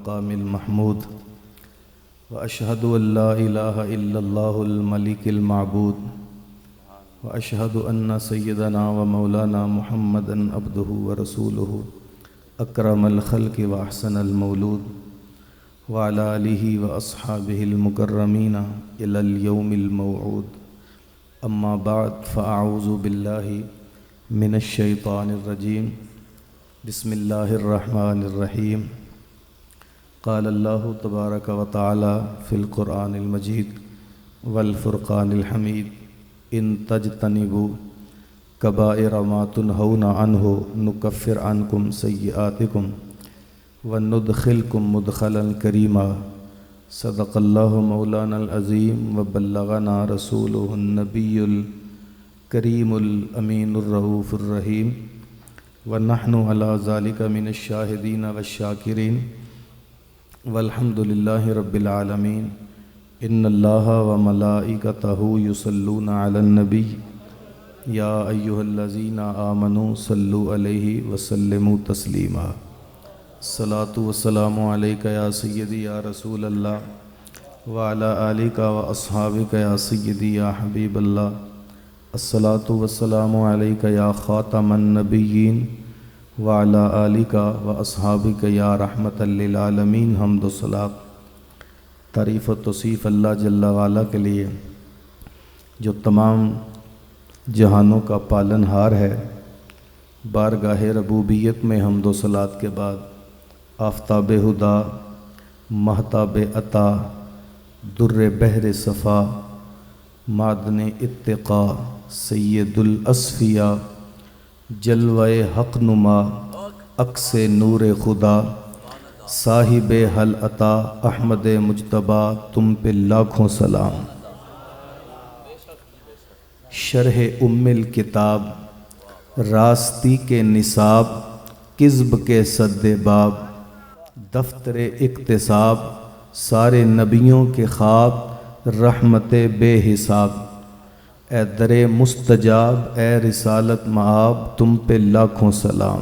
المقام المحمود وأشهد أن لا إله إلا الله الملك المعبود وأشهد أن سيدنا ومولانا محمدا عبده ورسوله أكرم الخلق وأحسن المولود وعلى آله وأصحابه المكرمين إلى اليوم الموعود أما بعد فأعوذ بالله من الشيطان الرجيم بسم الله الرحمن الرحيم قال الله تبارك وتعالى في القرآن المجيد والفرقان الحميد إن تجتنبوا كبائر ما تنهون عنه نكفر عنكم سيئاتكم وندخلكم مدخلا كريما صدق الله مولانا العظيم وبلغنا رسوله النبي الكريم الأمين الرؤوف الرحيم ونحن على ذلك من الشاهدين والشاكرين والحمد لله رب العالمين إن الله وملائكته يصلون على النبي يا أيها الذين آمنوا صلوا عليه وسلموا تسليما الصلاة والسلام عليك يا سيدي يا رسول الله وعلى آلك وأصحابك يا سيدي يا حبيب الله الصلاة والسلام عليك يا خاتم النبيين وعلى آلك وأصحابك يا رحمة للعالمين حمد و صلاۃ تعریف و توصیف اللہ جل وعلا کے لیے جو تمام جہانوں کا پالن ہار ہے۔ بارگاہ ربوبیت میں حمد و صلاۃ کے بعد آفتاب ہدا، مہتاب عطا، در بحر صفا، معدن اتقا، سید الاصفیاء، جلوہ حق نما، عکس نور خدا، صاحب حل عطا احمد مجتبیٰ، تم پہ لاکھوں سلام۔ شرح ام الکتاب، راستی کے نصاب، کذب کے سد باب، دفتر اکتساب، سارے نبیوں کے خواب، رحمت بے حساب، اے در مستجاب، اے رسالت معاب، تم پہ لاکھوں سلام۔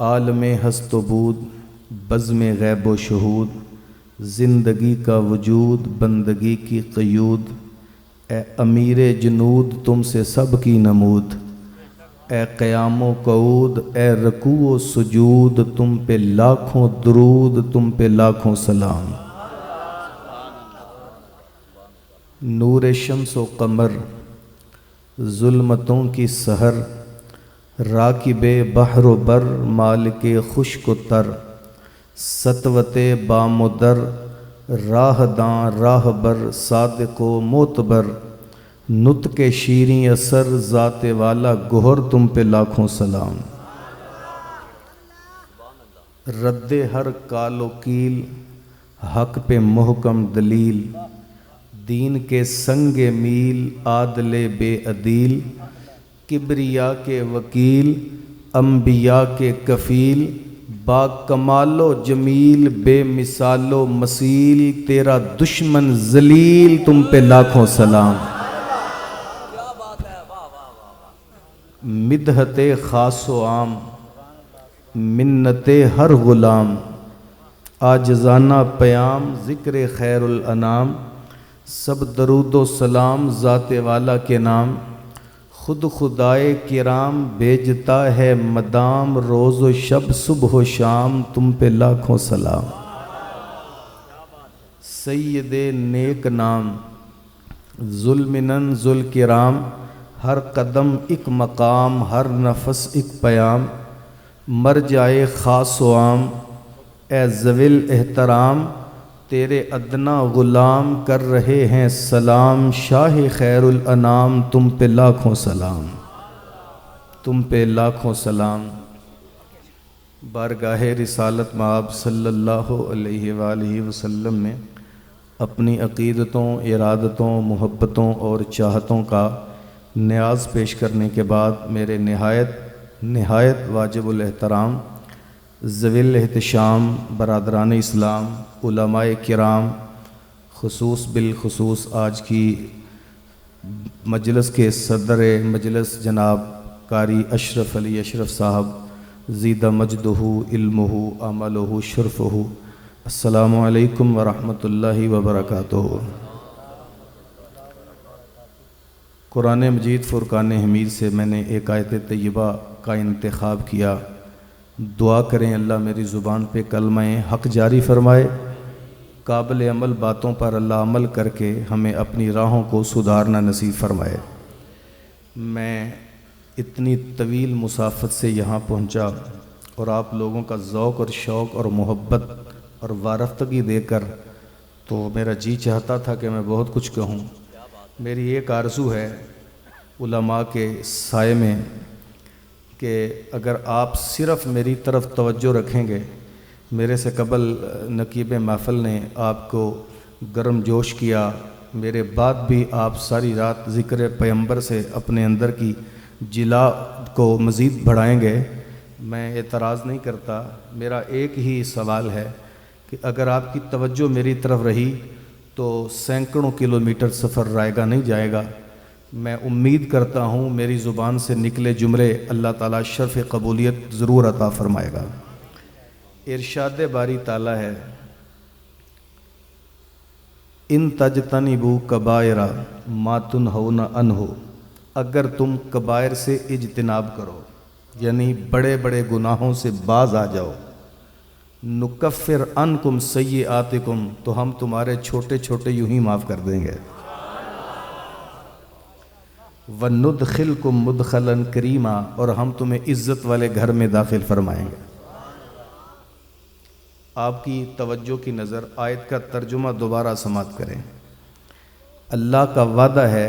عالم ہست و بود، بزم غیب و شہود، زندگی کا وجود، بندگی کی قیود، اے امیر جنود، تم سے سب کی نمود، اے قیام و قعود، اے رکوع و سجود، تم پہ لاکھوں درود، تم پہ لاکھوں سلام۔ نور شمس و قمر، ظلمتوں کی سحر، راکب بحر و بر، مالک خشک و تر، سطوت بام و در، راہ داں راہ بر، صادق و معتبر، نطق شیریں اثر، ذات والا گہر، تم پہ لاکھوں سلام۔ رد ہر کال و کیل، حق پہ محکم دلیل، دین کے سنگ میل، عادل بے عدیل، کبریا کے وکیل، انبیاء کے کفیل، با کمال و جمیل، بے مثال و مثیل، تیرا دشمن ذلیل، تم پہ لاکھوں سلام۔ مدحت خاص و عام، منت ہر غلام، عاجزانہ پیام، ذکر خیر الانام، سب درود و سلام ذات والا کے نام، خود خدائے کرام بھیجتا ہے مدام، روز و شب صبح و شام، تم پہ لاکھوں سلام۔ سید نیک نام، ذوالمنن ذوالکرام، ہر قدم ایک مقام، ہر نفس ایک پیام، مرجائے خاص و عام، اے ذوی الاحترام، تیرے ادنا غلام کر رہے ہیں سلام، شاہ خیر الانام، تم پہ لاکھوں سلام، تم پہ لاکھوں سلام۔ بارگاہ رسالت مآب صلی اللہ علیہ وآلہ وسلم میں اپنی عقیدتوں، ارادتوں، محبتوں اور چاہتوں کا نیاز پیش کرنے کے بعد میرے نہایت واجب الاحترام ذوی الاحتشام برادران اسلام، علماء کرام، بالخصوص آج کی مجلس کے صدر مجلس جناب قاری اشرف علی اشرف صاحب، زید مجدہ علمہ عملہ شرفہ۔ السلام علیکم ورحمۃ اللہ وبرکاتہ۔ قرآن مجید فرقان حمید سے میں نے ایک آیت طیبہ کا انتخاب کیا۔ دعا کریں اللہ میری زبان پہ کلمہ حق جاری فرمائے، قابل عمل باتوں پر اللہ عمل کر کے ہمیں اپنی راہوں کو سدھارنا نصیب فرمائے۔ میں اتنی طویل مسافت سے یہاں پہنچا اور آپ لوگوں کا ذوق اور شوق اور محبت اور وارفتگی دے کر تو میرا جی چاہتا تھا کہ میں بہت کچھ کہوں۔ میری ایک آرزو ہے علماء کے سائے میں کہ اگر آپ صرف میری طرف توجہ رکھیں گے، میرے سے قبل نقیب محفل نے آپ کو گرم جوش کیا، میرے بعد بھی آپ ساری رات ذکر پیغمبر سے اپنے اندر کی جلا کو مزید بڑھائیں گے، میں اعتراض نہیں کرتا۔ میرا ایک ہی سوال ہے کہ اگر آپ کی توجہ میری طرف رہی تو سینکڑوں کلومیٹر سفر رائگاں نہیں جائے گا۔ میں امید کرتا ہوں میری زبان سے نکلے جملے اللہ تعالیٰ شرف قبولیت ضرور عطا فرمائے گا۔ ارشاد باری تعالیٰ ہے، ان تجتنبوا کبائر ما تنہون عنہ، اگر تم کبائر سے اجتناب کرو یعنی بڑے بڑے گناہوں سے باز آ جاؤ، نکفر عنکم سیئاتکم، تو ہم تمہارے چھوٹے چھوٹے یوں ہی معاف کر دیں گے، وندخلکم مدخلا کریما، اور ہم تمہیں عزت والے گھر میں داخل فرمائیں گے۔ آپ کی توجہ کی نظر آیت کا ترجمہ دوبارہ سماعت کریں۔ اللہ کا وعدہ ہے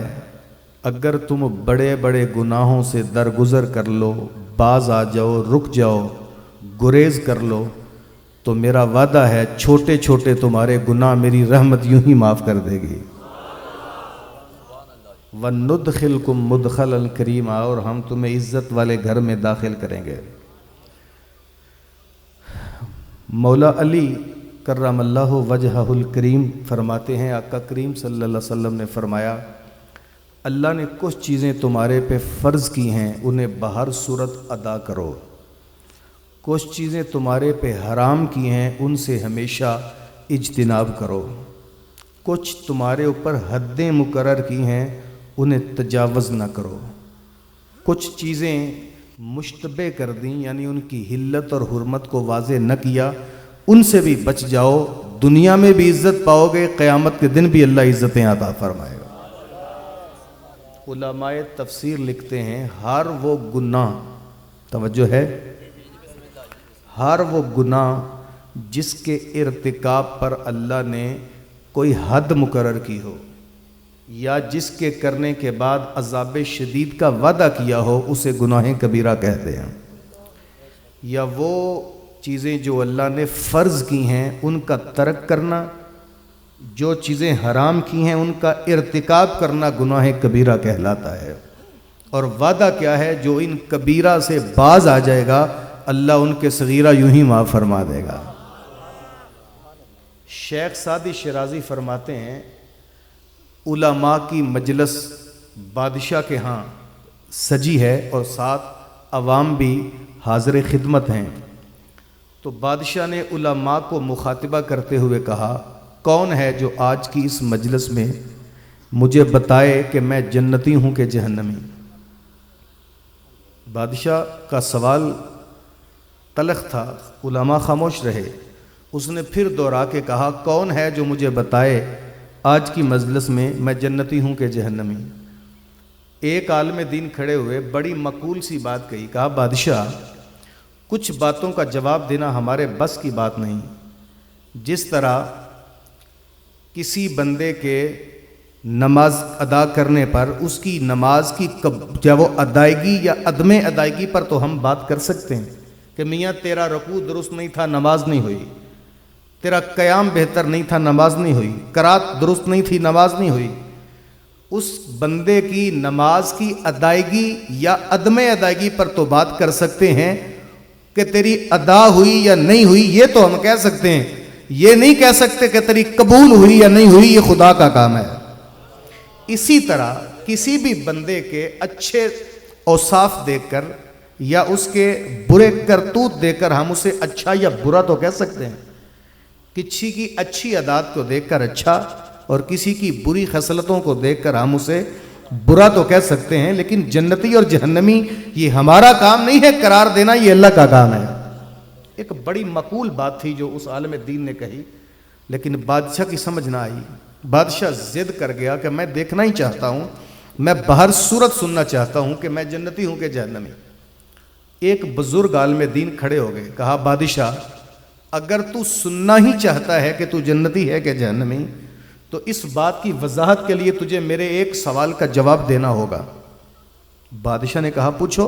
اگر تم بڑے بڑے گناہوں سے درگزر کر لو، باز آ جاؤ، رک جاؤ، گریز کر لو، تو میرا وعدہ ہے چھوٹے چھوٹے تمہارے گناہ میری رحمت یوں ہی معاف کر دے گی۔ وَنُدْخِلْكُمْ مُدْخَلًا كَرِيمًا، اور ہم تمہیں عزت والے گھر میں داخل کریں گے۔ مولا علی کرم اللہ وجہہ الکریم فرماتے ہیں، آقا کریم صلی اللہ علیہ وسلم نے فرمایا، اللہ نے کچھ چیزیں تمہارے پہ فرض کی ہیں، انہیں بہر صورت ادا کرو۔ کچھ چیزیں تمہارے پہ حرام کی ہیں، ان سے ہمیشہ اجتناب کرو۔ کچھ تمہارے اوپر حدیں مقرر کی ہیں، انہیں تجاوز نہ کرو۔ کچھ چیزیں مشتبہ کر دیں یعنی ان کی حلت اور حرمت کو واضح نہ کیا، ان سے بھی بچ جاؤ، دنیا میں بھی عزت پاؤ گے، قیامت کے دن بھی اللہ عزتیں عطا فرمائے گا۔ علماء تفسیر لکھتے ہیں ہر وہ گناہ، توجہ ہے، ہر وہ گناہ جس کے ارتکاب پر اللہ نے کوئی حد مقرر کی ہو یا جس کے کرنے کے بعد عذاب شدید کا وعدہ کیا ہو، اسے گناہ کبیرہ کہتے ہیں۔ یا وہ چیزیں جو اللہ نے فرض کی ہیں ان کا ترک کرنا، جو چیزیں حرام کی ہیں ان کا ارتکاب کرنا گناہ کبیرہ کہلاتا ہے۔ اور وعدہ کیا ہے؟ جو ان کبیرہ سے باز آ جائے گا اللہ ان کے صغیرہ یوں ہی معاف فرما دے گا۔ شیخ سعدی شیرازی فرماتے ہیں، علماء کی مجلس بادشاہ کے ہاں سجی ہے اور ساتھ عوام بھی حاضر خدمت ہیں، تو بادشاہ نے علماء کو مخاطبہ کرتے ہوئے کہا، کون ہے جو آج کی اس مجلس میں مجھے بتائے کہ میں جنتی ہوں کہ جہنمی؟ بادشاہ کا سوال تلخ تھا، علماء خاموش رہے۔ اس نے پھر دوہرا کے کہا، کون ہے جو مجھے بتائے آج کی مجلس میں میں جنتی ہوں کہ جہنمی؟ ایک عالم دین کھڑے ہوئے، بڑی معقول سی بات کہی، کہا بادشاہ کچھ باتوں کا جواب دینا ہمارے بس کی بات نہیں۔ جس طرح کسی بندے کے نماز ادا کرنے پر اس کی نماز کی یا وہ ادائیگی یا عدم ادائیگی پر تو ہم بات کر سکتے ہیں کہ میاں تیرا رکوع درست نہیں تھا، نماز نہیں ہوئی، تیرا قیام بہتر نہیں تھا، نماز نہیں ہوئی، قرات درست نہیں تھی، نماز نہیں ہوئی۔ اس بندے کی نماز کی ادائیگی یا عدم ادائیگی پر تو بات کر سکتے ہیں کہ تیری ادا ہوئی یا نہیں ہوئی، یہ تو ہم کہہ سکتے ہیں، یہ نہیں کہہ سکتے کہ تیری قبول ہوئی یا نہیں ہوئی، یہ خدا کا کام ہے۔ اسی طرح کسی بھی بندے کے اچھے اوصاف دیکھ کر یا اس کے برے کرتوت دے کر ہم اسے اچھا یا برا تو کہہ سکتے ہیں. کسی کی اچھی عادات کو دیکھ کر اچھا اور کسی کی بری خصلتوں کو دیکھ کر ہم اسے برا تو کہہ سکتے ہیں، لیکن جنتی اور جہنمی یہ ہمارا کام نہیں ہے قرار دینا، یہ اللہ کا کام ہے. ایک بڑی مقبول بات تھی جو اس عالم دین نے کہی، لیکن بادشاہ کی سمجھ نہ آئی. بادشاہ ضد کر گیا کہ میں دیکھنا ہی چاہتا ہوں، میں باہر صورت سننا چاہتا ہوں کہ میں جنتی ہوں کہ جہنمی. ایک بزرگ عالم دین کھڑے ہو گئے، کہا بادشاہ اگر تو سننا ہی چاہتا ہے کہ تو جنتی ہے کہ جہنمی تو اس بات کی وضاحت کے لیے تجھے میرے ایک سوال کا جواب دینا ہوگا. بادشاہ نے کہا پوچھو.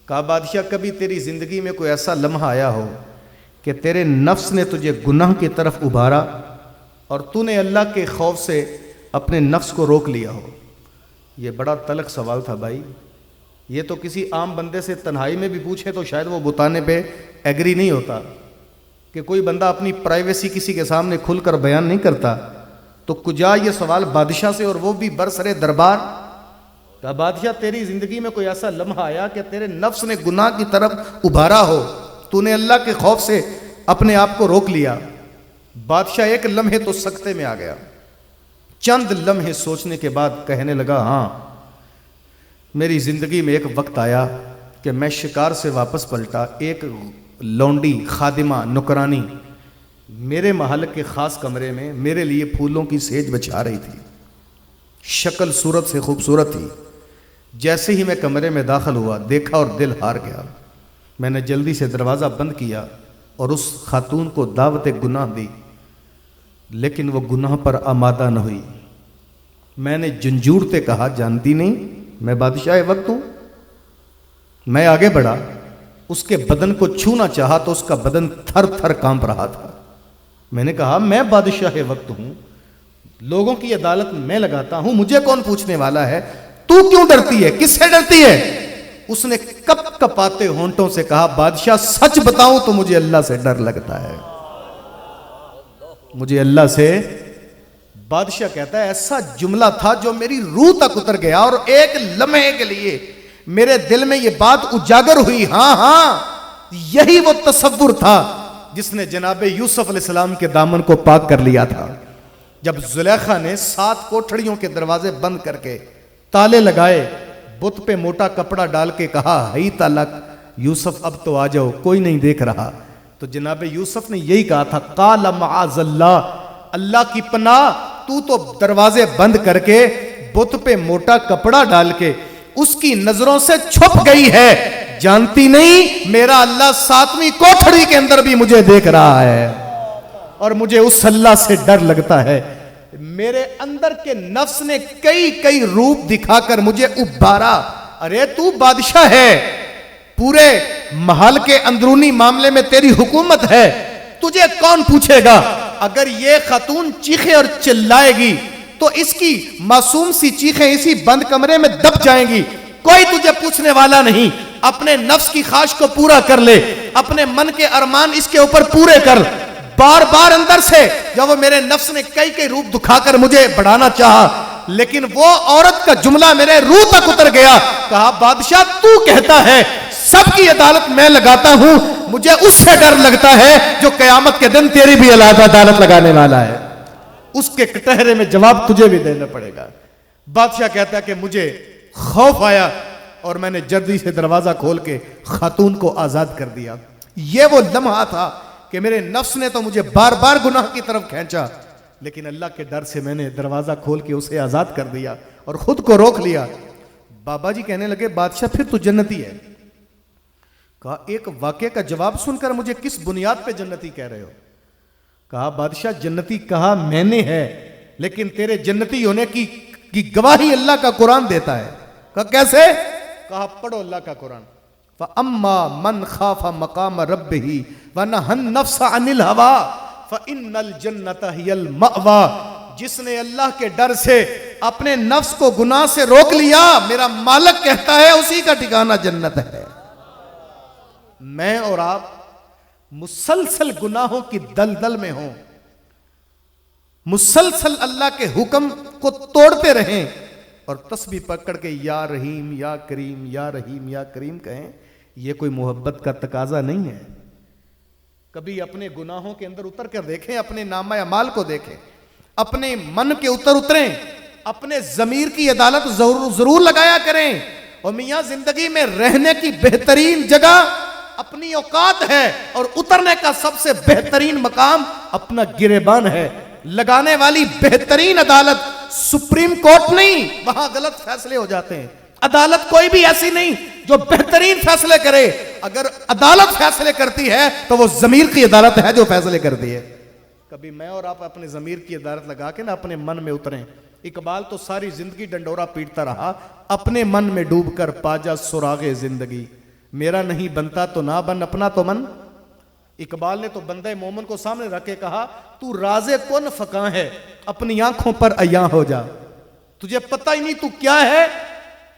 کہا بادشاہ کبھی تیری زندگی میں کوئی ایسا لمحہ آیا ہو کہ تیرے نفس نے تجھے گناہ کی طرف ابھارا اور تو نے اللہ کے خوف سے اپنے نفس کو روک لیا ہو؟ یہ بڑا تلخ سوال تھا بھائی. یہ تو کسی عام بندے سے تنہائی میں بھی پوچھے تو شاید وہ بتانے پہ ایگری نہیں ہوتا، کہ کوئی بندہ اپنی پرائیویسی کسی کے سامنے کھل کر بیان نہیں کرتا. تو کجا یہ سوال بادشاہ سے، اور وہ بھی برسر دربار. کہا بادشاہ تیری زندگی میں کوئی ایسا لمحہ آیا کہ تیرے نفس نے گناہ کی طرف ابھارا ہو، تو نے اللہ کے خوف سے اپنے آپ کو روک لیا؟ بادشاہ ایک لمحے تو سکتے میں آ گیا، چند لمحے سوچنے کے بعد کہنے لگا ہاں میری زندگی میں ایک وقت آیا کہ میں شکار سے واپس پلٹا، ایک لونڈی خادمہ نوکرانی میرے محل کے خاص کمرے میں میرے لیے پھولوں کی سیج بچھا رہی تھی. شکل صورت سے خوبصورت تھی. جیسے ہی میں کمرے میں داخل ہوا دیکھا اور دل ہار گیا. میں نے جلدی سے دروازہ بند کیا اور اس خاتون کو دعوت گناہ دی، لیکن وہ گناہ پر آمادہ نہ ہوئی. میں نے جھنجھوڑتے کہا جانتی نہیں میں بادشاہ وقت ہوں؟ میں آگے بڑھا، اس کے بدن کو چھونا چاہا تو اس کا بدن تھر تھر کانپ رہا تھا. میں نے کہا میں بادشاہ وقت ہوں، لوگوں کی عدالت میں لگاتا ہوں، مجھے کون پوچھنے والا ہے؟ تو کیوں ڈرتی ہے؟ کس سے ڈرتی ہے؟ اس نے کپ کپاتے ہونٹوں سے کہا بادشاہ سچ بتاؤں تو مجھے اللہ سے ڈر لگتا ہے، مجھے اللہ سے. بادشاہ کہتا ہے ایسا جملہ تھا جو میری روح تک اتر گیا اور ایک لمحے کے لیے میرے دل میں یہ بات اجاگر ہوئی، ہاں یہی وہ تصور تھا جس نے جناب یوسف علیہ السلام کے دامن کو پاک کر لیا تھا. جب زلیخا نے 7 کوٹھڑیوں کے دروازے بند کر کے تالے لگائے، بت پہ موٹا کپڑا ڈال کے کہا ہی تالک یوسف اب تو آ جاؤ کوئی نہیں دیکھ رہا، تو جناب یوسف نے یہی کہا تھا قال معاذ اللہ، اللہ کی پناہ تو دروازے بند کر کے بت پہ موٹا کپڑا ڈال کے اس کی نظروں سے چھپ گئی ہے، جانتی نہیں میرا اللہ 7ویں کوٹھڑی کے اندر بھی مجھے دیکھ رہا ہے اور مجھے اس اللہ سے ڈر لگتا ہے. میرے اندر کے نفس نے کئی روپ دکھا کر مجھے ابھارا. ارے تو بادشاہ ہے، پورے محل کے اندرونی معاملے میں تیری حکومت ہے، تجھے کون پوچھے گا؟ اگر یہ خاتون چیخے اور چلائے گی تو اس کی معصوم سی چیخیں اسی بند کمرے میں دب جائیں گی، کوئی تجھے پوچھنے والا نہیں. اپنے نفس کی خواہش کو پورا کر لے، اپنے من کے ارمان اس کے اوپر پورے کر. بار بار اندر سے جب وہ میرے نفس نے کئی روپ دکھا کر مجھے بڑھانا چاہا، لیکن وہ عورت کا جملہ میرے روح تک اتر گیا. کہا بادشاہ تو کہتا ہے سب کی عدالت میں لگاتا ہوں، مجھے اس سے ڈر لگتا ہے جو قیامت کے دن تیری بھی عدالت لگانے والا ہے، اس کے کٹہرے میں جواب تجھے بھی دینا پڑے گا. بادشاہ کہتا ہے کہ مجھے خوف آیا اور میں نے جلدی سے دروازہ کھول کے خاتون کو آزاد کر دیا. یہ وہ لمحہ تھا کہ میرے نفس نے تو مجھے بار بار گناہ کی طرف کھینچا، لیکن اللہ کے ڈر سے میں نے دروازہ کھول کے اسے آزاد کر دیا اور خود کو روک لیا. بابا جی کہنے لگے بادشاہ پھر تو جنتی ہے. کہا ایک واقعے کا جواب سن کر مجھے کس بنیاد پہ جنتی کہہ رہے ہو؟ کہا بادشاہ جنتی کہا میں نے ہے، لیکن تیرے جنتی ہونے کی گواہی اللہ کا قرآن دیتا ہے. کہا کیسے؟ کہا پڑھو اللہ کا قرآن. فَأَمَّا مَنْ خَافَ مَقَامَ رَبِّهِ وَنَهَى النَّفْسَ عَنِ الْهَوَىٰ فَإِنَّ الْجَنَّةَ هِيَ الْمَأْوَىٰ. جس نے اللہ کے ڈر سے اپنے نفس کو گناہ سے روک لیا، میرا مالک کہتا ہے اسی کا ٹھکانہ جنت ہے. میں اور آپ مسلسل گناہوں کی دلدل میں ہوں، مسلسل اللہ کے حکم کو توڑتے رہیں اور تسبیح پکڑ کے یا رحیم یا کریم یا رحیم یا کریم کہیں، یہ کوئی محبت کا تقاضا نہیں ہے۔ کبھی اپنے گناہوں کے اندر اتر کر دیکھیں، اپنے نامہ اعمال کو دیکھیں، اپنے من کے اتریں، اپنے ضمیر کی عدالت ضرور لگایا کریں۔ اور میاں زندگی میں رہنے کی بہترین جگہ اپنی اوقات ہے، اور اترنے کا سب سے بہترین مقام اپنا گریبان ہے۔ لگانے والی بہترین عدالت سپریم کورٹ نہیں، وہاں غلط فیصلے ہو جاتے ہیں۔ عدالت کوئی بھی ایسی نہیں جو بہترین فیصلے کرے، اگر عدالت فیصلے کرتی ہے تو وہ ضمیر کی عدالت ہے جو فیصلے کرتی ہے۔ کبھی میں اور آپ اپنے ضمیر کی عدالت لگا کے نا اپنے من میں اتریں۔ اقبال تو ساری زندگی ڈنڈورا پیٹتا رہا، اپنے من میں ڈوب کر پا جا سراغ زندگی، میرا نہیں بنتا تو نہ بن اپنا تو من۔ اقبال نے تو بندہ مومن کو سامنے رکھ کے کہا، تو راز کن فقاں ہے، اپنی آنکھوں پر عیاں ہو جا، تجھے پتہ ہی نہیں تو کیا ہے،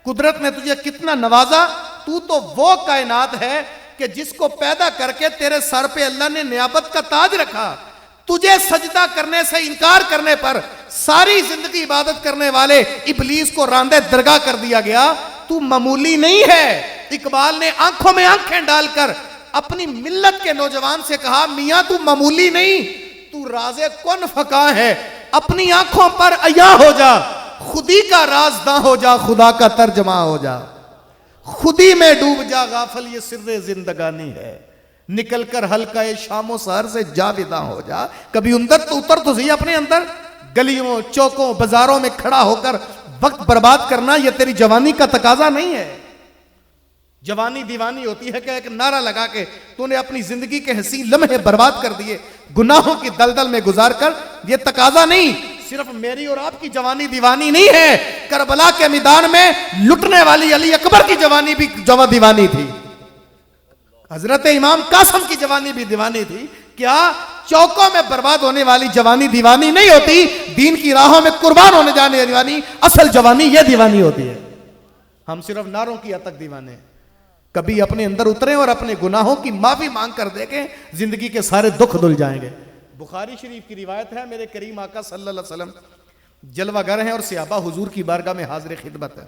قدرت نے تجھے کتنا نوازا، تو وہ کائنات ہے کہ جس کو پیدا کر کے تیرے سر پہ اللہ نے نیابت کا تاج رکھا۔ تجھے سجدہ کرنے سے انکار کرنے پر ساری زندگی عبادت کرنے والے ابلیس کو راندے درگاہ کر دیا گیا۔ تو معمولی نہیں ہے۔ اقبال نے آنکھوں میں آنکھیں ڈال کر اپنی ملت کے نوجوان سے کہا، میاں تو معمولی نہیں، تو راز کن فقاں ہے، اپنی آنکھوں پر عیاں ہو جا، خودی کا رازداں ہو جا، خدا کا ترجمہ ہو جا، خودی میں ڈوب جا، غافل یہ سر زندگانی ہے، نکل کر حلقہ شام و سحر سے جاویداں ہو جا۔ کبھی اندر تو اتر تو صحیح اپنے اندر۔ گلیوں چوکوں بازاروں میں کھڑا ہو کر وقت برباد کرنا یہ تیری جوانی کا تقاضا نہیں ہے۔ جوانی دیوانی ہوتی ہے کہ ایک نعرہ لگا کے تو نے اپنی زندگی کے حسین لمحے برباد کر دیے گناہوں کی دلدل میں گزار کر، یہ تقاضا نہیں۔ صرف میری اور آپ کی جوانی دیوانی نہیں ہے، کربلا کے میدان میں لٹنے والی علی اکبر کی جوانی بھی دیوانی تھی، حضرت امام قاسم کی جوانی بھی دیوانی تھی۔ کیا چوکوں میں برباد ہونے والی جوانی دیوانی نہیں ہوتی؟ دین کی راہوں میں قربان ہونے جانے والی دیوانی، اصل جوانی یہ دیوانی ہوتی ہے۔ ہم صرف نعروں کی حد تک دیوانے ہیں۔ کبھی اپنے اندر اتریں اور اپنے گناہوں کی معافی مانگ کر دیکھیں، زندگی کے سارے دکھ دھل جائیں گے۔ بخاری شریف کی روایت ہے، میرے کریم آقا صلی اللہ علیہ وسلم جلوہ گر ہیں اور صحابہ حضور کی بارگاہ میں حاضر خدمت ہے،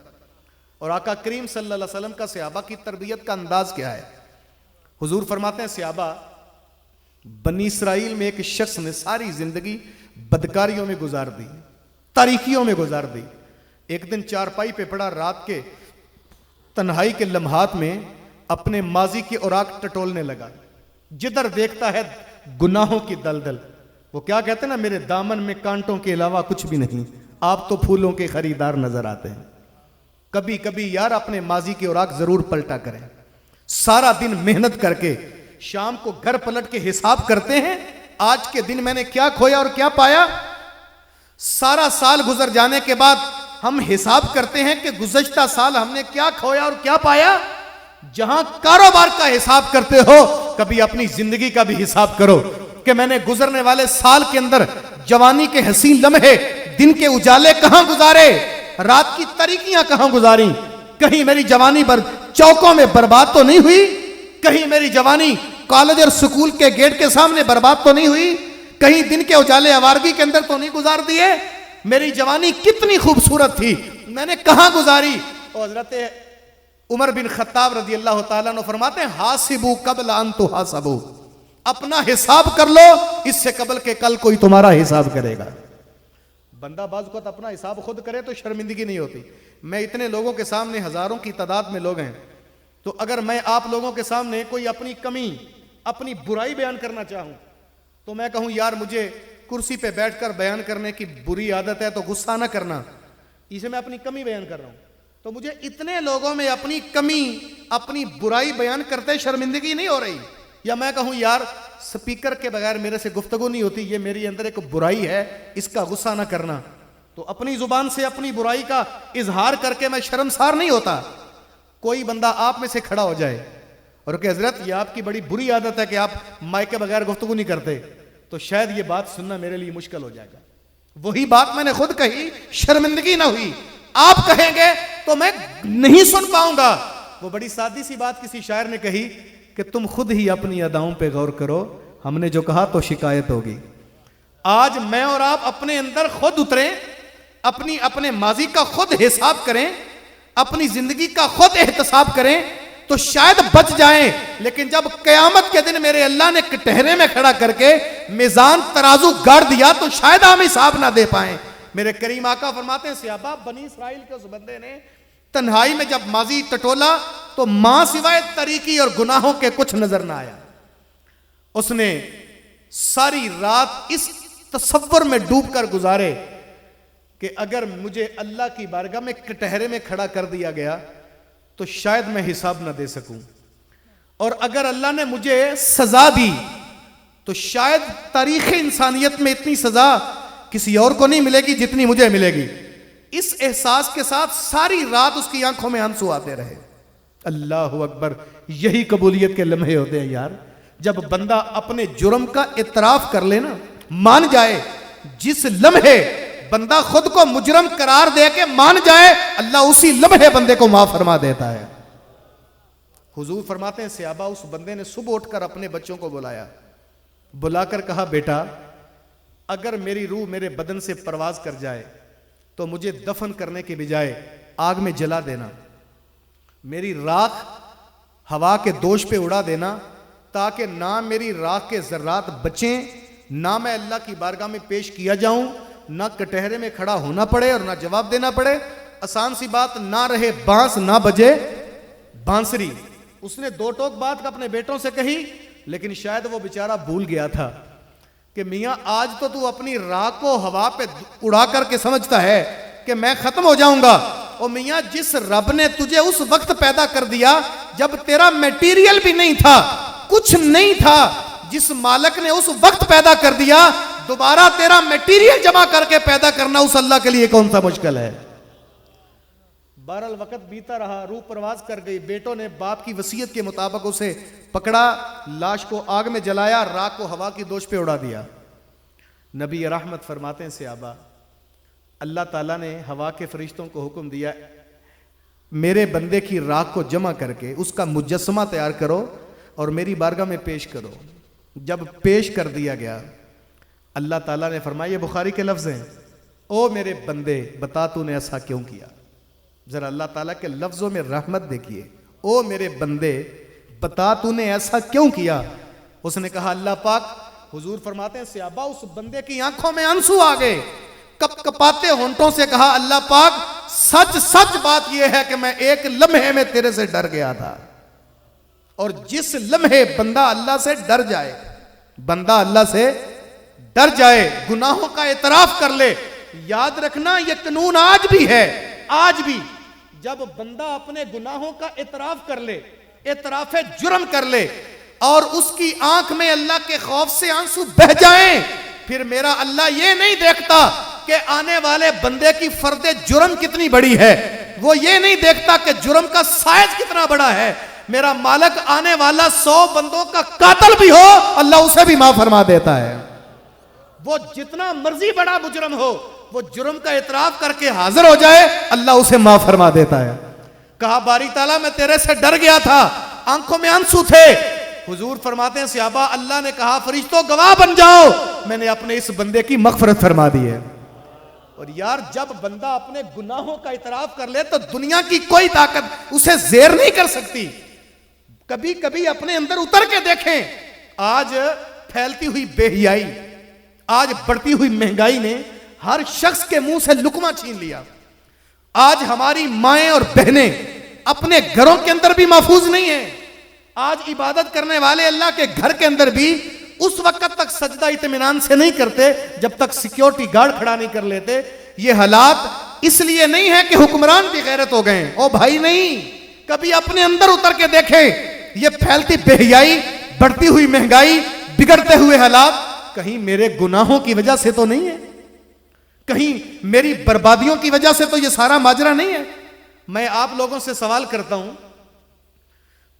اور آقا کریم صلی اللہ علیہ وسلم کا صحابہ کی تربیت کا انداز کیا ہے؟ حضور فرماتے ہیں، صحابہ بنی اسرائیل میں ایک شخص نے ساری زندگی بدکاریوں میں گزار دی، تاریکیوں میں گزار دی۔ ایک دن چارپائی پہ پڑا، رات کے تنہائی کے لمحات میں اپنے ماضی کے اوراق ٹٹولنے لگا، جدھر دیکھتا ہے گناہوں کی دلدل۔ وہ کیا کہتے ہیں نا، میرے دامن میں کانٹوں کے علاوہ کچھ بھی نہیں، آپ تو پھولوں کے خریدار نظر آتے ہیں۔ کبھی کبھی یار اپنے ماضی کے اوراق ضرور پلٹا کریں۔ سارا دن محنت کر کے شام کو گھر پلٹ کے حساب کرتے ہیں، آج کے دن میں نے کیا کھویا اور کیا پایا۔ سارا سال گزر جانے کے بعد ہم حساب کرتے ہیں کہ گزشتہ سال ہم نے کیا کھویا اور کیا پایا۔ جہاں کاروبار کا حساب کرتے ہو، کبھی اپنی زندگی کا بھی حساب کرو کہ میں نے گزرنے والے سال کے اندر جوانی کے حسین لمحے، دن کے اجالے کہاں گزارے، رات کی تاریکیاں کہاں گزاری۔ کہیں میری جوانی پر چوکوں میں برباد تو نہیں ہوئی، کہیں میری جوانی کالج اور سکول کے گیٹ کے سامنے برباد تو نہیں ہوئی، کہیں دن کے اجالے آوارگی کے اندر تو نہیں گزار دیے۔ میری جوانی کتنی خوبصورت تھی، میں نے کہاں گزاری۔ اور حضرت عمر بن خطاب رضی اللہ تعالیٰ عنہ فرماتے ہیں، حاسبو قبل ان تحاسبو، اپنا حساب کر لو اس سے قبل کہ کل کوئی تمہارا حساب کرے گا۔ بندہ بعض اوقات اپنا حساب خود کرے تو شرمندگی نہیں ہوتی۔ میں اتنے لوگوں کے سامنے، ہزاروں کی تعداد میں لوگ ہیں، تو اگر میں آپ لوگوں کے سامنے کوئی اپنی کمی، اپنی برائی بیان کرنا چاہوں تو میں کہوں یار مجھے کرسی پہ بیٹھ کر بیان کرنے کی بری عادت ہے تو غصہ نہ کرنا، اسے میں اپنی کمی بیان کر رہا ہوں، تو مجھے اتنے لوگوں میں اپنی کمی، اپنی برائی بیان کرتے شرمندگی نہیں ہو رہی۔ یا میں کہوں یار سپیکر کے بغیر میرے سے گفتگو نہیں ہوتی، یہ میری اندر ایک برائی ہے، اس کا غصہ نہ کرنا، تو اپنی زبان سے اپنی برائی کا اظہار کر کے میں شرمسار نہیں ہوتا۔ کوئی بندہ آپ میں سے کھڑا ہو جائے اور کہ حضرت یہ آپ کی بڑی بری عادت ہے کہ آپ مائک کے بغیر گفتگو نہیں کرتے، تو شاید یہ بات سننا میرے لیے مشکل ہو جائے گا۔ وہی بات میں نے خود کہی، شرمندگی نہ ہوئی، آپ کہیں گے تو میں نہیں سن پاؤں گا۔ وہ بڑی سادی سی بات کسی شاعر نے کہی کہ تم خود ہی اپنی اداؤں پہ غور کرو، ہم نے جو کہا تو شکایت ہوگی۔ آج میں اور آپ اپنے اندر خود اتریں، اپنے ماضی کا خود حساب کریں، اپنی زندگی کا خود احتساب کریں تو شاید بچ جائیں. لیکن جب قیامت کے دن میرے اللہ نے کٹہرے میں کھڑا کر کے میزان ترازو گاڑ دیا تو شاید ہم حساب نہ دے پائیں. میرے کریم آقا فرماتے ہیں صحابہ بنی اسرائیل کے اس بندے نے تنہائی میں جب ماضی ٹٹولا تو ماں سوائے طریقی اور گناہوں کے کچھ نظر نہ آیا. اس نے ساری رات اس تصور میں ڈوب کر گزارے کہ اگر مجھے اللہ کی بارگاہ میں کٹہرے میں کھڑا کر دیا گیا تو شاید میں حساب نہ دے سکوں، اور اگر اللہ نے مجھے سزا دی تو شاید تاریخ انسانیت میں اتنی سزا کسی اور کو نہیں ملے گی جتنی مجھے ملے گی. اس احساس کے ساتھ ساری رات اس کی آنکھوں میں آنسو آتے رہے. اللہ اکبر، یہی قبولیت کے لمحے ہوتے ہیں یار، جب بندہ اپنے جرم کا اعتراف کر لے نا، مان جائے. جس لمحے بندہ خود کو مجرم قرار دے کے مان جائے، اللہ اسی لمحے بندے کو معاف فرما دیتا ہے. حضور فرماتے ہیں صحابہ اس بندے نے صبح اٹھ کر اپنے بچوں کو بلایا، بلا کر کہا بیٹا اگر میری روح میرے بدن سے پرواز کر جائے تو مجھے دفن کرنے کے بجائے آگ میں جلا دینا، میری راکھ ہوا کے دوش پہ اڑا دینا تاکہ نہ میری راکھ کے ذرات بچیں، نہ میں اللہ کی بارگاہ میں پیش کیا جاؤں، نہ کٹہرے میں کھڑا ہونا پڑے اور نہ جواب دینا پڑے. آسان سی بات، نہ رہے بانس نہ بجے بانسری. اس نے دو ٹوک بات اپنے بیٹوں سے کہی، لیکن شاید وہ بیچارہ بھول گیا تھا کہ میاں آج تو اپنی راکھ کو ہوا پہ اڑا کر کے سمجھتا ہے کہ میں ختم ہو جاؤں گا. اور میاں جس رب نے تجھے اس وقت پیدا کر دیا جب تیرا میٹیریل بھی نہیں تھا، کچھ نہیں تھا، جس مالک نے اس وقت پیدا کر دیا دوبارہ تیرا میٹیریل جمع کر کے پیدا کرنا اس اللہ کے لیے کون سا مشکل ہے. بہرحال وقت بیتا رہا، روح پرواز کر گئی. بیٹوں نے باپ کی وصیت کے مطابق اسے پکڑا، لاش کو آگ میں جلایا، راکھ کو ہوا کی دوش پہ اڑا دیا. نبی رحمت فرماتے ہیں صحابہ اللہ تعالیٰ نے ہوا کے فرشتوں کو حکم دیا میرے بندے کی راکھ کو جمع کر کے اس کا مجسمہ تیار کرو اور میری بارگاہ میں پیش کرو. جب پیش کر دیا گیا اللہ تعالیٰ نے فرمایا، یہ بخاری کے لفظ ہیں، او میرے بندے بتا تو نے ایسا کیوں کیا. ذرا اللہ تعالیٰ کے لفظوں میں رحمت دیکھیے، او میرے بندے بتا تو نے ایسا کیوں کیا. اس نے کہا اللہ پاک. حضور فرماتے ہیں صحابہ اس بندے کی آنکھوں میں آنسو آ گئے، کپ کپاتے ہونٹوں سے کہا اللہ پاک سچ سچ بات یہ ہے کہ میں ایک لمحے میں تیرے سے ڈر گیا تھا. اور جس لمحے بندہ اللہ سے ڈر جائے، بندہ اللہ سے ڈر جائے، گناہوں کا اعتراف کر لے، یاد رکھنا یہ قانون آج بھی ہے. آج بھی جب بندہ اپنے گناہوں کا اعتراف کر لے، اعتراف جرم کر لے اور اس کی آنکھ میں اللہ کے خوف سے آنسو بہہ جائیں، پھر میرا اللہ یہ نہیں دیکھتا کہ آنے والے بندے کی فرد جرم کتنی بڑی ہے، وہ یہ نہیں دیکھتا کہ جرم کا سائز کتنا بڑا ہے. میرا مالک آنے والا 100 بندوں کا قاتل بھی ہو اللہ اسے بھی معاف فرما دیتا ہے. وہ جتنا مرضی بڑا مجرم ہو، وہ جرم کا اعتراف کر کے حاضر ہو جائے اللہ اسے معاف فرما دیتا ہے. کہا باری تعالیٰ میں تیرے سے ڈر گیا تھا، آنکھوں میں آنسو تھے. حضور فرماتے ہیں صحابہ اللہ نے کہا فرشتوں گواہ بن جاؤ، میں نے اپنے اس بندے کی مغفرت فرما دی ہے. اور یار جب بندہ اپنے گناہوں کا اعتراف کر لے تو دنیا کی کوئی طاقت اسے زیر نہیں کر سکتی. کبھی کبھی اپنے اندر اتر کے دیکھیں. آج پھیلتی ہوئی بے حیائی، آج بڑھتی ہوئی مہنگائی نے ہر شخص کے منہ سے لقمہ چھین لیا. آج ہماری مائیں اور بہنیں اپنے گھروں کے اندر بھی محفوظ نہیں ہیں. آج عبادت کرنے والے اللہ کے گھر کے اندر بھی اس وقت تک سجدہ اطمینان سے نہیں کرتے جب تک سیکیورٹی گارڈ کھڑا نہیں کر لیتے. یہ حالات اس لیے نہیں ہے کہ حکمران بھی غیرت ہو گئے، او بھائی نہیں. کبھی اپنے اندر اتر کے دیکھیں یہ پھیلتی بے حیائی، بڑھتی ہوئی مہنگائی، بگڑتے ہوئے حالات کہیں میرے گناہوں کی وجہ سے تو نہیں ہے، کہیں میری بربادیوں کی وجہ سے تو یہ سارا ماجرا نہیں ہے. میں آپ لوگوں سے سوال کرتا ہوں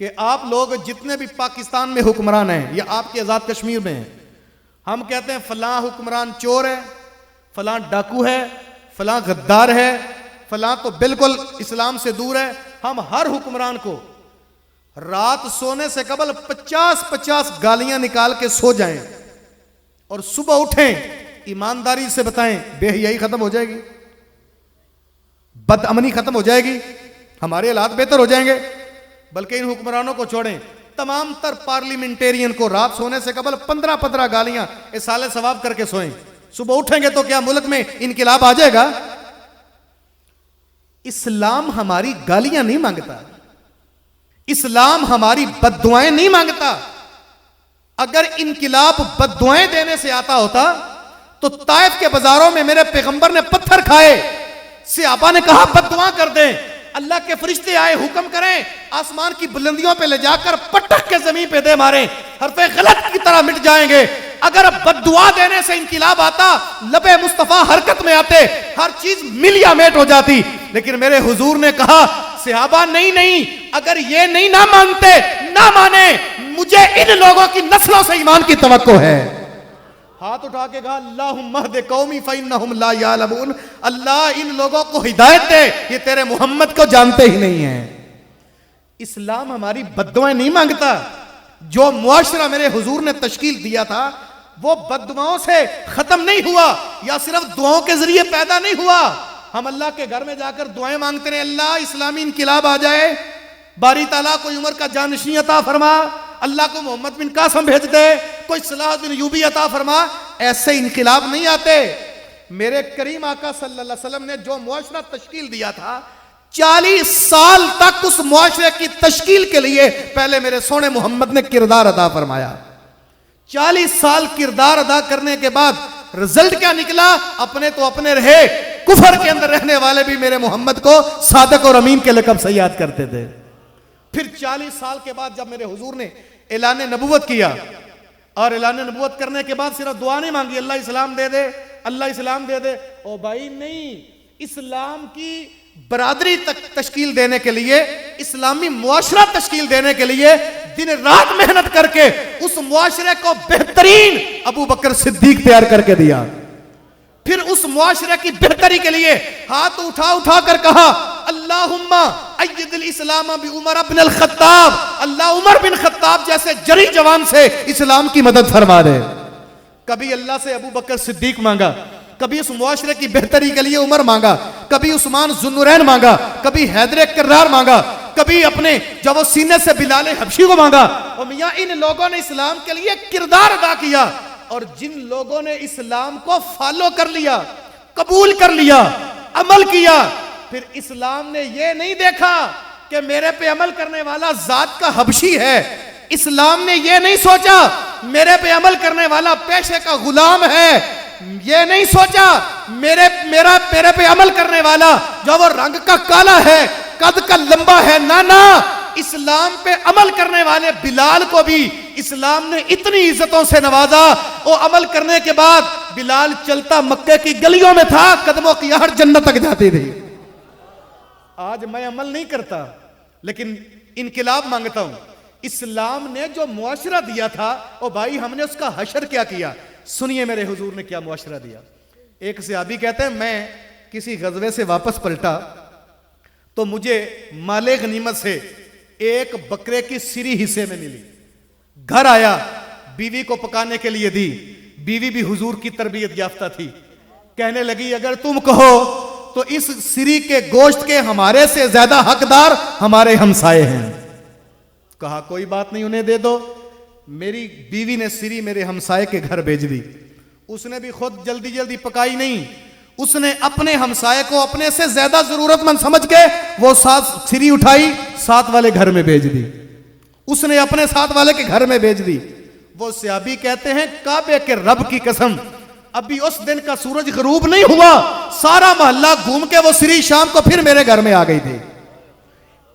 کہ آپ لوگ جتنے بھی پاکستان میں حکمران ہیں یا آپ کے آزاد کشمیر میں ہیں، ہم کہتے ہیں فلاں حکمران چور ہے، فلاں ڈاکو ہے، فلاں غدار ہے، فلاں تو بالکل اسلام سے دور ہے. ہم ہر حکمران کو رات سونے سے قبل 50 گالیاں نکال کے سو جائیں اور صبح اٹھیں ایمانداری سے بتائیں بے حیائی ختم ہو جائے گی؟ بد امنی ختم ہو جائے گی, ہمارے حالات بہتر ہو جائیں گے. بلکہ ان حکمرانوں کو چھوڑیں, تمام تر پارلیمنٹیرین کو رات سونے سے قبل 15 گالیاں اصالہ ثواب کر کے سوئیں. صبح اٹھیں گے تو کیا ملک میں انقلاب آ جائے گا؟ اسلام ہماری گالیاں نہیں مانگتا, اسلام ہماری بد دعائیں نہیں مانگتا. اگر انقلاب بد دعائیں دینے سے آتا ہوتا تو طائف کے بازاروں میں میرے پیغمبر نے پتھر کھائے, صحابہ نے کہا بد دعا کر دیں, اللہ کے فرشتے آئے حکم کریں آسمان کی بلندیوں پہ لے جا کر پٹک کے زمین پہ دے ماریں, حرف غلط کی طرح مٹ جائیں گے. اگر بد دعا دینے سے انقلاب آتا, لب مصطفیٰ حرکت میں آتے, ہر چیز ملیا میٹ ہو جاتی. لیکن میرے حضور نے کہا صحابہ نہیں, اگر یہ نہیں نہ مانتے نہ مانے, مجھے ان لوگوں کی نسلوں سے ایمان کی توقع ہے. ہاتھ اٹھا کے کہا اللہم اہد قومی فإنہم لا یعلمون, اللہ ان لوگوں کو ہدایت دے, یہ تیرے محمد کو جانتے ہی نہیں ہیں. اسلام ہماری بد دعائیں نہیں مانگتا. جو معاشرہ میرے حضور نے تشکیل دیا تھا وہ بد دعاؤں سے ختم نہیں ہوا, یا صرف دعاؤں کے ذریعے پیدا نہیں ہوا. ہم اللہ کے گھر میں جا کر دعائیں مانگتے رہے, اللہ اسلامی انقلاب آ جائے, باری تعالیٰ کوئی عمر کا جانشین عطا فرما, اللہ کو محمد بن قاسم بھیج دے, کوئی صلاح بن ایوبی عطا فرما. ایسے انقلاب نہیں آتے. میرے کریم آقا صلی اللہ علیہ وسلم نے جو معاشرہ تشکیل دیا تھا, 40 سال تک اس معاشرے کی تشکیل کے لیے پہلے میرے سونے محمد نے کردار ادا فرمایا. 40 سال کردار ادا کرنے کے بعد رزلٹ کیا نکلا؟ اپنے تو اپنے رہے, کفر کے اندر رہنے والے بھی میرے محمد کو صادق اور امین کے لقب سے یاد کرتے تھے. پھر 40 سال کے بعد جب میرے حضور نے اعلان نبوت کیا, اور اعلان نبوت کرنے کے بعد صرف دعا نہیں مانگی اللہ اسلام دے دے, اللہ اسلام دے دے, او بھائی نہیں, اسلام کی برادری تک تشکیل دینے کے لیے, اسلامی معاشرہ تشکیل دینے کے لیے دن رات محنت کر کے اس معاشرے کو بہترین ابو بکر صدیق تیار کر کے دیا. پھر اس معاشرے کی بہتری کے لیے ہاتھ اٹھا کر کہا اللہم اید الاسلام بعمر بن الخطاب, اللہ عمر بن خطاب جیسے جری جوان سے اسلام کی مدد فرما دے. کبھی اللہ سے ابو بکر صدیق مانگا, کبھی اس معاشرے کی بہتری کے لیے عمر مانگا, کبھی عثمان ذوالنورین مانگا, کبھی حیدر کرار مانگا, کبھی اپنے جب وہ سینے سے بلال حبشی کو مانگا. اور میاں ان لوگوں نے اسلام کے لیے کردار ادا کیا, اور جن لوگوں نے اسلام کو فالو کر لیا, قبول کر لیا, عمل کیا, پھر اسلام نے یہ نہیں دیکھا کہ میرے پہ عمل کرنے والا ذات کا حبشی ہے, اسلام نے یہ نہیں سوچا میرے پہ عمل کرنے والا پیشے کا غلام ہے, یہ نہیں سوچا میرے پہ عمل کرنے والا جو وہ رنگ کا کالا ہے, قد کا لمبا ہے. نا, اسلام پہ عمل کرنے والے بلال کو بھی اسلام نے اتنی عزتوں سے نوازا, وہ عمل کرنے کے بعد بلال چلتا مکے کی گلیوں میں تھا, قدموں کی آہٹ جنت تک جاتی تھی. آج میں عمل نہیں کرتا لیکن انقلاب مانگتا ہوں. اسلام نے جو معاشرہ دیا تھا, او بھائی ہم نے اس کا حشر کیا کیا. سنیے میرے حضور نے کیا معاشرہ دیا. ایک صحابی کہتے ہیں میں کسی غزوے سے واپس پلٹا تو مجھے مال غنیمت سے ایک بکرے کی سری حصے میں ملی. گھر آیا, بیوی کو پکانے کے لیے دی. بیوی بھی حضور کی تربیت یافتہ تھی, کہنے لگی اگر تم کہو تو اس سری کے گوشت کے ہمارے سے زیادہ حقدار ہمارے ہمسائے ہیں. کہا کوئی بات نہیں, انہیں دے دو. میری بیوی نے سری میرے ہمسائے کے گھر بھیج دی. اس نے بھی خود جلدی پکائی نہیں, اس نے اپنے ہمسائے کو اپنے سے زیادہ ضرورت مند سمجھ کے وہ سری اٹھائی, ساتھ والے گھر میں بھیج دی. اس نے اپنے ساتھ والے کے گھر میں بھیج دی. وہ صحابی کہتے ہیں کعبے کے رب کی قسم, ابھی اس دن کا سورج غروب نہیں ہوا, سارا محلہ گھوم کے وہ سری شام کو پھر میرے گھر میں آ گئی تھی.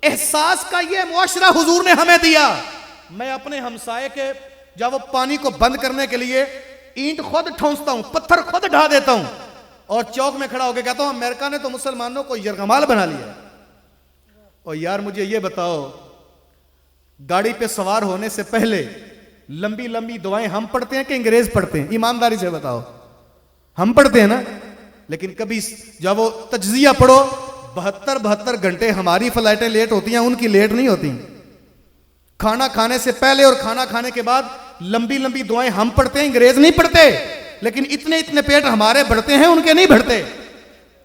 احساس کا یہ معاشرہ حضور نے ہمیں دیا. میں اپنے ہمسائے کے جب وہ پانی کو بند کرنے کے لیے اینٹ خود ٹھونستا ہوں, پتھر خود ڈھا دیتا ہوں, اور چوک میں کھڑا ہو کے کہتا ہوں امریکہ نے تو مسلمانوں کو یرغمال بنا لیا. اور یار مجھے یہ بتاؤ, گاڑی پہ سوار ہونے سے پہلے لمبی دعائیں ہم پڑھتے ہیں کہ انگریز پڑھتے ہیں؟ ایمانداری سے بتاؤ. ہم پڑھتے ہیں نا, لیکن کبھی جب وہ تجزیہ پڑھو 72 گھنٹے ہماری فلائٹیں لیٹ ہوتی ہیں, ان کی لیٹ نہیں ہوتی. کھانا کھانے سے پہلے اور کھانا کھانے کے بعد لمبی دعائیں ہم پڑھتے ہیں, انگریز نہیں پڑھتے. لیکن اتنے پیٹ ہمارے بڑھتے ہیں, ان کے نہیں بڑھتے.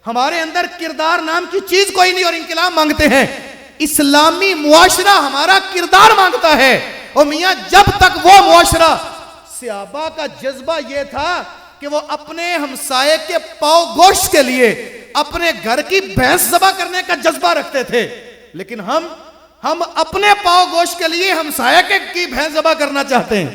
ہمارے اندر کردار نام کی چیز کوئی نہیں اور انقلاب مانگتے ہیں. اسلامی معاشرہ ہمارا کردار مانگتا ہے. اور میاں جب تک وہ معاشرہ، صحابہ کا جذبہ یہ تھا کہ وہ اپنے ہمسائے کے پاؤ گوشت کے لیے اپنے گھر کی بھینس ذبح کرنے کا جذبہ رکھتے تھے، لیکن ہم اپنے پاؤ گوشت کے لیے ہمسائے کی بھینس ذبح کرنا چاہتے ہیں.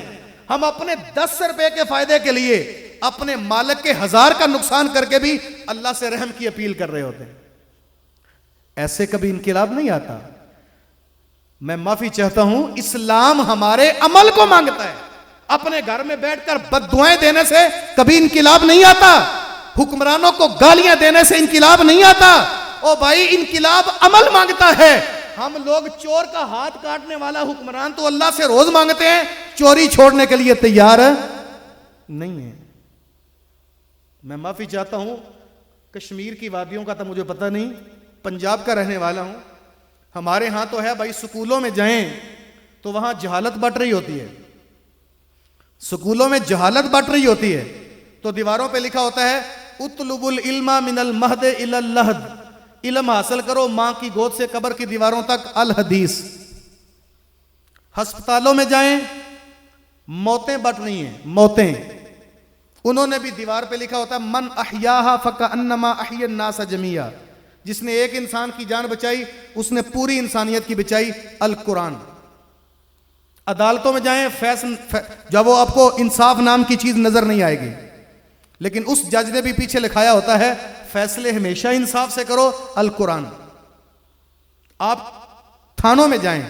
ہم اپنے 10 روپے کے فائدے کے لیے اپنے مالک کے 1000 کا نقصان کر کے بھی اللہ سے رحم کی اپیل کر رہے ہوتے ہیں. ایسے کبھی انقلاب نہیں آتا. میں معافی چاہتا ہوں، اسلام ہمارے عمل کو مانگتا ہے. اپنے گھر میں بیٹھ کر بد دعائیں دینے سے کبھی انقلاب نہیں آتا. حکمرانوں کو گالیاں دینے سے انقلاب نہیں آتا. او بھائی، انقلاب عمل مانگتا ہے. ہم لوگ چور کا ہاتھ کاٹنے والا حکمران تو اللہ سے روز مانگتے ہیں، چوری چھوڑنے کے لیے تیار نہیں ہے. میں معافی چاہتا ہوں، کشمیر کی وادیوں کا تو مجھے پتہ نہیں، پنجاب کا رہنے والا ہوں. ہمارے ہاں تو ہے بھائی، سکولوں میں جائیں تو وہاں جہالت بٹ رہی ہوتی ہے. سکولوں میں جہالت بٹ رہی ہوتی ہے تو دیواروں پہ لکھا ہوتا ہے اطلب العلم من المہد الی اللحد، علم حاصل کرو ماں کی گود سے قبر کی دیواروں تک الحدیث. ہسپتالوں میں جائیں، موتیں بٹ رہی ہیں، موتیں. انہوں نے بھی دیوار پہ لکھا ہوتا ہے من احیاہا فکأنما احیا الناس جمیعا، جس نے ایک انسان کی جان بچائی اس نے پوری انسانیت کی بچائی. القرآن. عدالتوں میں جائیں، جب وہ آپ کو انصاف نام کی چیز نظر نہیں آئے گی، لیکن اس جج نے بھی پیچھے لکھایا ہوتا ہے فیصلے ہمیشہ انصاف سے کرو. القرآن. آپ تھانوں میں جائیں،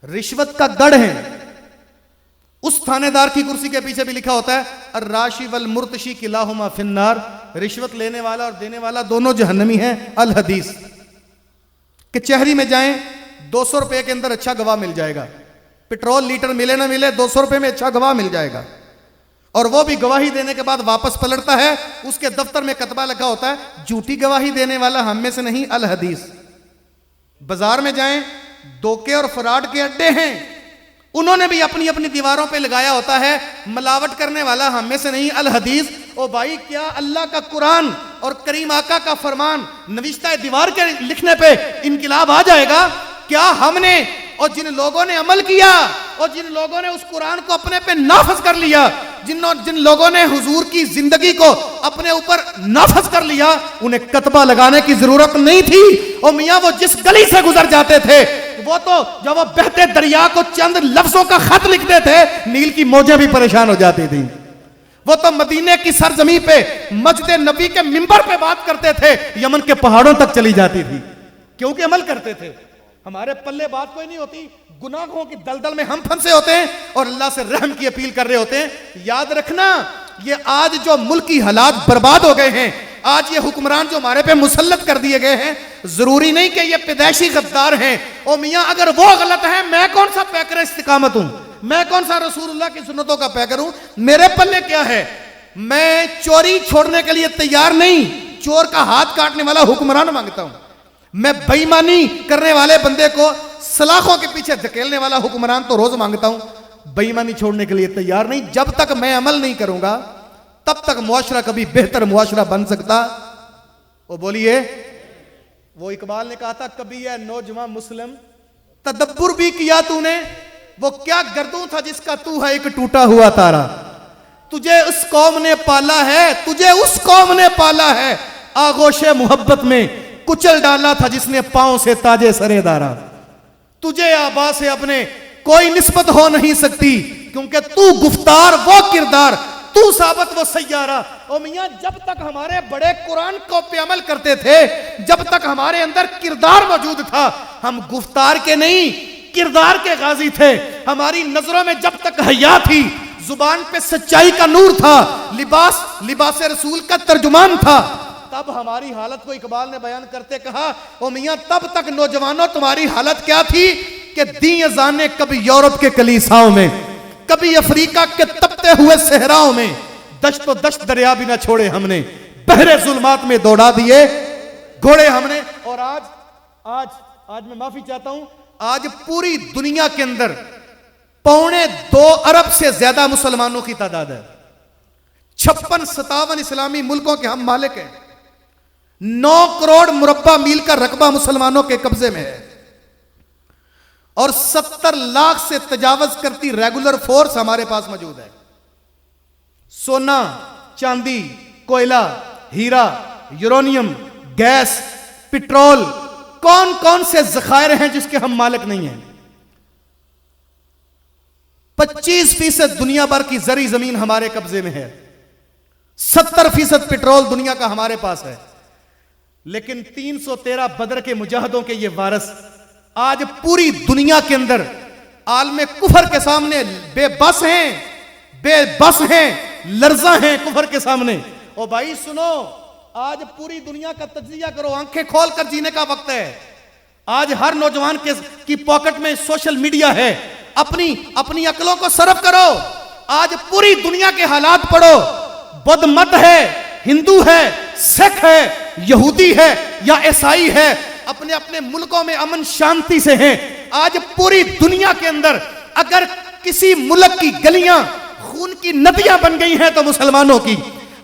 رشوت کا گڑھ ہے، اس تھانے دار کی کرسی کے پیچھے بھی لکھا ہوتا ہے الراشی والمرتشی کلاہما فی النار، رشوت لینے والا اور دینے والا دونوں جہنمی ہیں. الحدیث. کچہری میں جائیں، 200 روپے کے اندر اچھا گواہ مل جائے گا. پٹرول لیٹر ملے نہ ملے، 200 روپے میں اچھا گواہ مل جائے گا. اور وہ بھی گواہی دینے کے بعد واپس پلٹتا ہے، اس کے دفتر میں کتبہ لگا ہوتا ہے جھوٹی گواہی دینے والا ہم میں سے نہیں. الحدیث. بازار میں جائیں، دھوکے اور فراڈ کے اڈے ہیں، انہوں نے بھی اپنی اپنی دیواروں پہ لگایا ہوتا ہے ملاوٹ کرنے والا ہم میں سے نہیں. الحدیث. او بھائی، کیا اللہ کا قرآن اور کریم آقا کا فرمان نوشتہ دیوار کے لکھنے پہ انقلاب آ جائے گا؟ کیا ہم نے اور جن لوگوں نے عمل کیا اور جن لوگوں نے اس قرآن کو اپنے پہ نافذ کر لیا، جن لوگوں نے حضور کی زندگی کو اپنے اوپر نافذ کر لیا، انہیں کتبہ لگانے کی ضرورت نہیں تھی. اور میاں وہ جس گلی سے گزر جاتے تھے، وہ تو جب وہ بہتے دریا کو چند لفظوں کا خط لکھتے تھے، نیل کی موجیں بھی پریشان ہو جاتی تھیں. وہ تو مدینے کی سرزمین پہ مسجد نبی کے منبر پہ بات کرتے تھے، یمن کے پہاڑوں تک چلی جاتی تھی، کیونکہ عمل کرتے تھے. ہمارے پلے بات کوئی نہیں ہوتی، گناہوں کی دلدل میں ہم پھنسے ہوتے ہیں اور اللہ سے رحم کی اپیل کر رہے ہوتے ہیں. یاد رکھنا، یہ آج جو ملکی حالات برباد ہو گئے ہیں، آج یہ حکمران جو ہمارے پہ مسلط کر دیے گئے ہیں، ضروری نہیں کہ یہ پیدائشی غدار ہیں. او میاں، اگر وہ غلط ہے، میں کون سا پیکر استقامت ہوں؟ میں کون سا رسول اللہ کی سنتوں کا پیکر ہوں؟ میرے پلے کیا ہے؟ میں چوری چھوڑنے کے لیے تیار نہیں، چور کا ہاتھ کاٹنے والا حکمران مانگتا ہوں. میں بے ایمانی کرنے والے بندے کو سلاخوں کے پیچھے دھکیلنے والا حکمران تو روز مانگتا ہوں. بے ایمانی چھوڑنے کے لیے تیار نہیں. جب تک میں عمل نہیں کروں گا تب تک معاشرہ کبھی بہتر معاشرہ بن سکتا. وہ بولیے، وہ اقبال نے کہا تھا کبھی ہے نوجوان مسلم تدبر بھی کیا تو نے، وہ کیا گردوں تھا جس کا تو ہے ایک ٹوٹا ہوا تارا. تجھے اس قوم نے پالا ہے، تجھے اس قوم نے پالا ہے، آغوش محبت میں کچل ڈالا تھا جس نے پاؤں سے تاجے سرے دارا. تجھے آبا سے اپنے کوئی نسبت ہو نہیں سکتی، کیونکہ تو گفتار وہ کردار، تو ثابت وہ سیارہ. او میاں، جب تک ہمارے بڑے قرآن کو پہ عمل کرتے تھے، جب تک ہمارے اندر کردار موجود تھا، ہم گفتار کے نہیں کردار کے غازی تھے. ہماری نظروں میں جب تک حیا تھی، زبان پہ سچائی کا نور تھا، لباس رسول کا ترجمان تھا، تب ہماری حالت کو اقبال نے بیان کرتے کہا او میاں، تب تک نوجوانوں تمہاری حالت کیا تھی کہ دیں ازانے کبھی یورپ کے کلیساؤں میں، کبھی افریقہ کے تپتے ہوئے صحراؤں میں، دشت و دشت دریا بھی نہ چھوڑے ہم نے، بحر ظلمات میں دوڑا دیے گھوڑے ہم نے. اور آج میں معافی چاہتا ہوں، آج پوری دنیا کے اندر 2.25 ارب سے زیادہ مسلمانوں کی تعداد ہے. 56-57 اسلامی ملکوں کے ہم مالک ہیں. 9 کروڑ مربع میل کا رقبہ مسلمانوں کے قبضے میں ہے اور 70 لاکھ سے تجاوز کرتی ریگولر فورس ہمارے پاس موجود ہے. سونا، چاندی، کوئلہ، ہیرا، یورانیم، گیس، پٹرول، کون کون سے ذخائر ہیں جس کے ہم مالک نہیں ہیں. 25% دنیا بھر کی زرعی زمین ہمارے قبضے میں ہے. 70% پٹرول دنیا کا ہمارے پاس ہے. لیکن 313 بدر کے مجاہدوں کے یہ وارث آج پوری دنیا کے اندر عالم کفر کے سامنے بے بس ہیں، لرزاں ہیں کفر کے سامنے. او بھائی سنو، آج پوری دنیا کا تجزیہ کرو، آنکھیں کھول کر جینے کا وقت ہے. آج ہر نوجوان کی پاکٹ میں سوشل میڈیا ہے. اپنی عقلوں کو صرف کرو. آج پوری دنیا کے حالات پڑھو. بدھ مت ہے، ہندو ہے، سکھ ہے، یہودی ہے یا عیسائی ہے، اپنے اپنے ملکوں میں امن شانتی سے ہیں. آج پوری دنیا کے اندر اگر کسی ملک کی گلیاں خون کی ندیاں بن گئی ہیں تو مسلمانوں کی.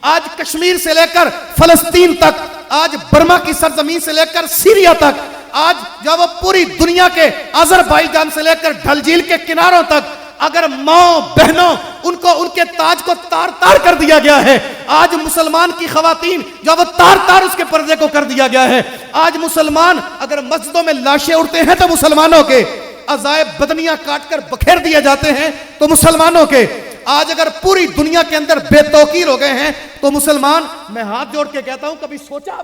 آج کشمیر سے لے کر فلسطین تک، آج برما کی سرزمین سے لے کر سیریا تک، آج جب وہ پوری دنیا کے آذربائیجان سے لے کر ڈھل جھیل کے کناروں تک اگر ماں بہنوں ان کے تاج کو تار تار کر دیا گیا ہے. آج مسلمان کی خواتین جب وہ تار تار اس کے پردے کو کر دیا گیا ہے. آج مسلمان اگر مسجدوں میں لاشیں اڑتے ہیں تو مسلمانوں کے، عزائے بدنیاں کاٹ کر بکھیر دیے جاتے ہیں تو مسلمانوں کے. آج اگر پوری دنیا کے اندر بے توقیر ہو گئے ہیں تو مسلمان. میں ہاتھ جوڑ کے کہتا ہوں، کبھی سوچا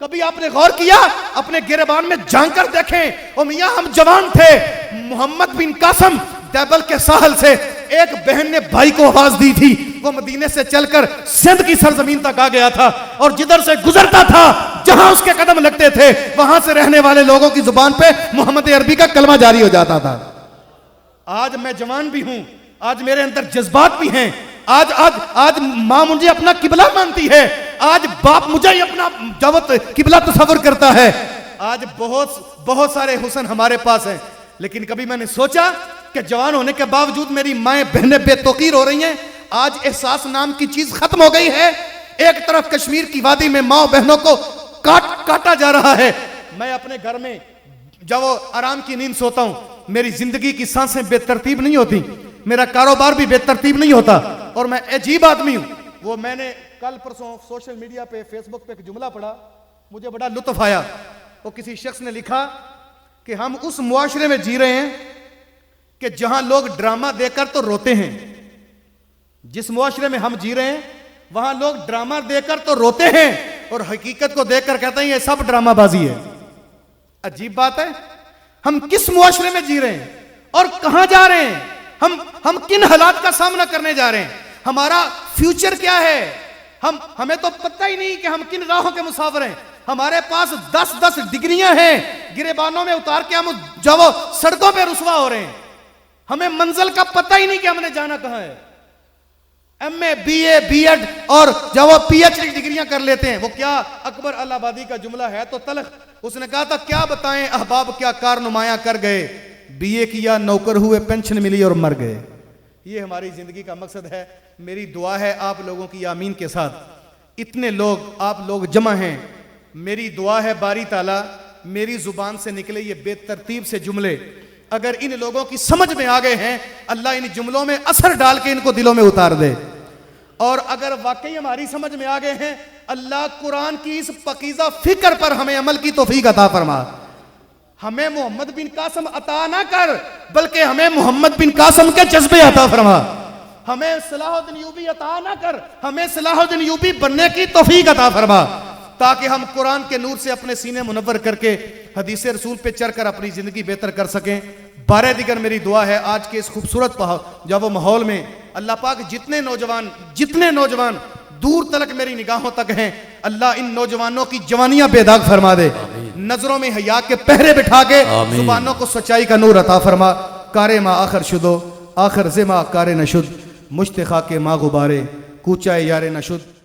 کبھی آپ نے غور کیا؟ اپنے گریبان میں جھانک کر دیکھیں. او میاں ہم جوان تھے. محمد بن قاسم دیبل کے ساحل سے ایک بہن نے بھائی کو آواز دی تھی. وہ مدینے سے چل کر سندھ کی سرزمین تک آ گیا تھا اور جدھر سے گزرتا تھا، جہاں اس کے قدم لگتے تھے، وہاں سے رہنے والے لوگوں کی زبان پہ محمد عربی کا کلمہ جاری ہو جاتا تھا. آج میں جوان بھی ہوں، آج میرے اندر جذبات بھی ہیں. آج ماں مجھے اپنا قبلہ مانتی ہے. آج باپ مجھے اپنا قبلہ تصور کرتا ہے. آج بہت سارے حسن ہمارے پاس ہیں. لیکن کبھی میں نے سوچا کہ جوان ہونے کے باوجود میری مائیں بہنیں بے توقیر ہو رہی ہیں. آج احساس نام کی چیز ختم ہو گئی ہے. ایک طرف کشمیر کی وادی میں ماں بہنوں کو کاٹا جا رہا ہے. میں اپنے گھر میں جب وہ آرام کی نیند سوتا ہوں، میری زندگی کی سانسیں بے ترتیب نہیں ہوتی، میرا کاروبار بھی بے ترتیب نہیں ہوتا، اور میں عجیب آدمی ہوں. وہ میں نے کل پرسوں سوشل میڈیا پہ، فیس بک پہ ایک جملہ پڑھا، مجھے بڑا لطف آیا. وہ کسی شخص نے لکھا کہ ہم اس معاشرے میں جی رہے ہیں کہ جہاں لوگ ڈرامہ دیکھ کر تو روتے ہیں. جس معاشرے میں ہم جی رہے ہیں وہاں لوگ ڈرامہ دیکھ کر تو روتے ہیں اور حقیقت کو دیکھ کر کہتے ہیں یہ سب ڈرامہ بازی ہے. عجیب بات ہے. ہم کس معاشرے میں جی رہے ہیں اور کہاں جا رہے ہیں؟ ہم کن حالات کا سامنا کرنے جا رہے ہیں؟ ہمارا فیوچر کیا ہے؟ ہمیں تو پتہ ہی نہیں کہ ہم کن راہوں کے مسافر ہیں. ہمارے پاس 10 ڈگریاں ہیں، گریبانوں میں اتار کے ہم جب سڑکوں پہ رسوا ہو رہے ہیں. ہمیں منزل کا پتہ ہی نہیں کہ ہم نے جانا کہاں ہے. M A, B A, B Ed اور جب وہ پی ایچ ڈی ڈگریاں کر لیتے ہیں. وہ کیا اکبر الہ آبادی کا جملہ ہے تو تلخ. اس نے کہا تھا کیا بتائیں احباب کیا کار نمایاں کر گئے، بی اے کیا نوکر ہوئے، پینشن ملی اور مر گئے. یہ ہماری زندگی کا مقصد ہے. میری دعا ہے آپ لوگوں کی آمین کے ساتھ. اتنے لوگ آپ لوگ جمع ہیں، میری دعا ہے باری تعالیٰ میری زبان سے نکلے یہ بے ترتیب سے جملے اگر ان لوگوں کی سمجھ میں آ گئے ہیں، اللہ ان جملوں میں اثر ڈال کے ان کو دلوں میں اتار دے. اور اگر واقعی ہماری سمجھ میں آ گئے ہیں، اللہ قرآن کی اس پاکیزہ فکر پر ہمیں عمل کی توفیق عطا فرما. ہمیں محمد بن قاسم عطا نہ کر بلکہ ہمیں محمد بن قاسم کے جذبے عطا فرما. ہمیں صلاح الدین ایوبی عطا نہ کر، ہمیں صلاح الدین ایوبی بننے کی توفیق عطا فرما، تاکہ ہم قرآن کے نور سے اپنے سینے منور کر کے حدیث رسول پہ چڑھ کر اپنی زندگی بہتر کر سکیں. بارے دیگر میری دعا ہے آج کے اس خوبصورت جب وہ ماحول میں اللہ پاک جتنے نوجوان دور تلک میری نگاہوں تک ہیں، اللہ ان نوجوانوں کی جوانیاں بے داغ فرما دے. نظروں میں حیا کے پہرے بٹھا کے زبانوں کو سچائی کا نور عطا فرما. کارے ما آخر شدو آخر زما کارے نشد، مشتخا کے ما غبارے کوچائے یارے نشد.